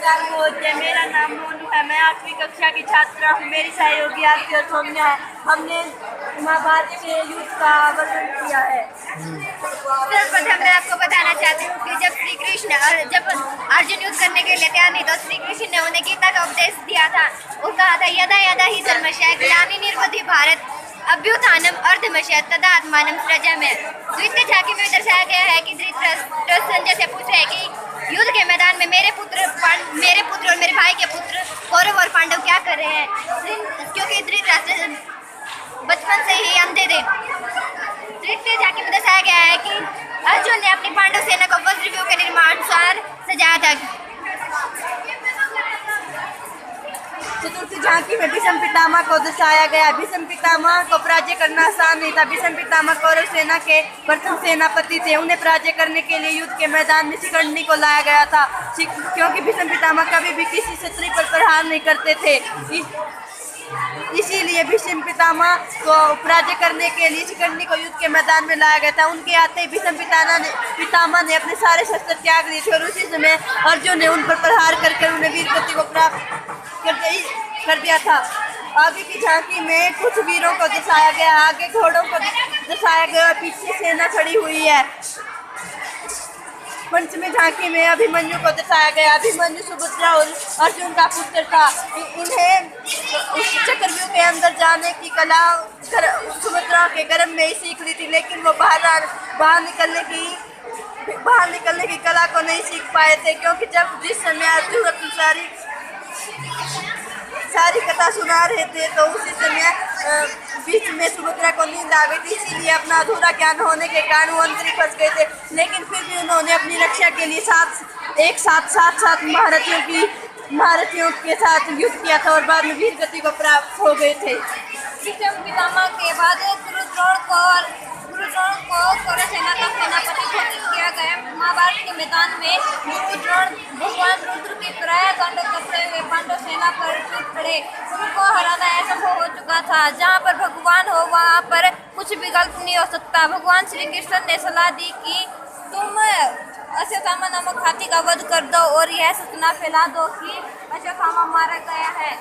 नमस्कार महोदय, मेरा नाम मोनू है। मैं 8वीं कक्षा की छात्रा हूँ। मेरी सहयोगी आरती और सौम्या है। हमने महाभारत के युद्ध का वर्णन किया है। सर्वप्रथम मैं आपको बताना चाहती हूँ कि जब श्री कृष्ण जब अर्जुन युद्ध करने के लिए तैयार नहीं तो श्री कृष्ण ने उन्हें गीता का उपदेश दिया था। वो कहा था यदा यदा ही धर्मस्य ग्लानिर्भवति भारत अभ्युत्थानम अर्धमस्य तदा आत्मानं सृजाम्यहं। द्वितीय झांकी में दर्शाया गया है कि धृतराष्ट्र संजय से पूछ रहे हैं कि युद्ध के मैदान में मेरे पुत्र और मेरे भाई के पुत्र कौरव और पांडव क्या कर रहे हैं, क्योंकि धृतराष्ट्र बचपन से ही अंधे थे। तृतीय झांकी में दर्शाया गया है कि अर्जुन ने अपनी पांडव सेना को वज्रव्यूह के निर्माणानुसार सजाया था। चतुर्थी झांकी में भीष्म पितामह को दर्शाया गया। भीष्म पितामह को पराजय करना आसान नहीं था। भीष्म पितामह कौरव सेना के प्रथम सेनापति थे। उन्हें पराजय करने के लिए युद्ध के मैदान में शिखंडी को लाया गया था, क्योंकि भीष्म पितामह कभी भी किसी क्षत्रिय पर प्रहार नहीं करते थे। इसीलिए भीष्म पितामह को पराजय करने के लिए शिखंडी को युद्ध के मैदान में लाया गया था। उनके आते ही भीष्म पितामह ने अपने सारे शस्त्र त्याग दिए थे और उसी समय अर्जुन ने उन पर प्रहार करके उन्हें वीर गति को प्राप्त कर दिया था। आगे की झांकी में कुछ वीरों को दर्शाया गया। आगे घोड़ों को दर्शाया गया, पीछे सेना खड़ी हुई है। पंचमी झांकी में अभिमन्यु को दर्शाया गया। अभिमन्यु सुभद्रा और अर्जुन का पुत्र था। इन्हें चक्रव्यूह के अंदर जाने की कला सुभद्रा के गर्भ में ही सीख ली थी, लेकिन वो बाहर निकलने की कला को नहीं सीख पाए थे, क्योंकि जिस समय अर्जुन अपनी सारी कथा सुना रहे थे तो उसी समय बीच में सुभद्रा को नींद आ गई थी। इसीलिए अपना अधूरा ज्ञान होने के कारण वो अंतरी फंस गए थे, लेकिन फिर भी उन्होंने अपनी रक्षा के लिए साथ महारथियों के साथ युद्ध किया था और बाद में वीर गति को प्राप्त हो गए थे। भीष्म पितामह के बाद गुरु द्रोण को कौरव सेना का सेनापति घोषित किया गया। महाभारत के मैदान में गुरु द्रोण भगवान रुद्र की तरह दंड करते हुए पांडव सेना पर टूट पड़े। उनको हराना असंभव हो चुका था। जहाँ पर भगवान हो वहाँ पर कुछ भी गलत नहीं हो सकता। भगवान श्री कृष्ण ने सलाह दी कि तुम अश्वत्थामा नामक हाथी का वध कर दो और यह सूचना फैला दो कि अश्वत्थामा मारा गया है।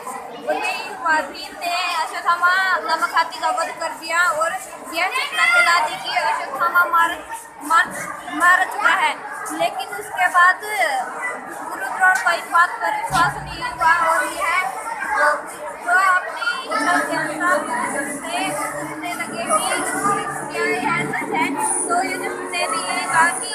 भीम ने अश्वत्थामा नामक हाथी का वध कर दिया और यह सूचना फैला दी कि अश्वत्थामा मारा चुका है। लेकिन उसके बाद गुरु द्रोण को इस बात पर विश्वास नहीं हुआ और यह तो अपनी इच्छा के अनुसार से सोचने लगे कि क्या यह सच है। तो युधिष्ठिर ने भी यही कहा कि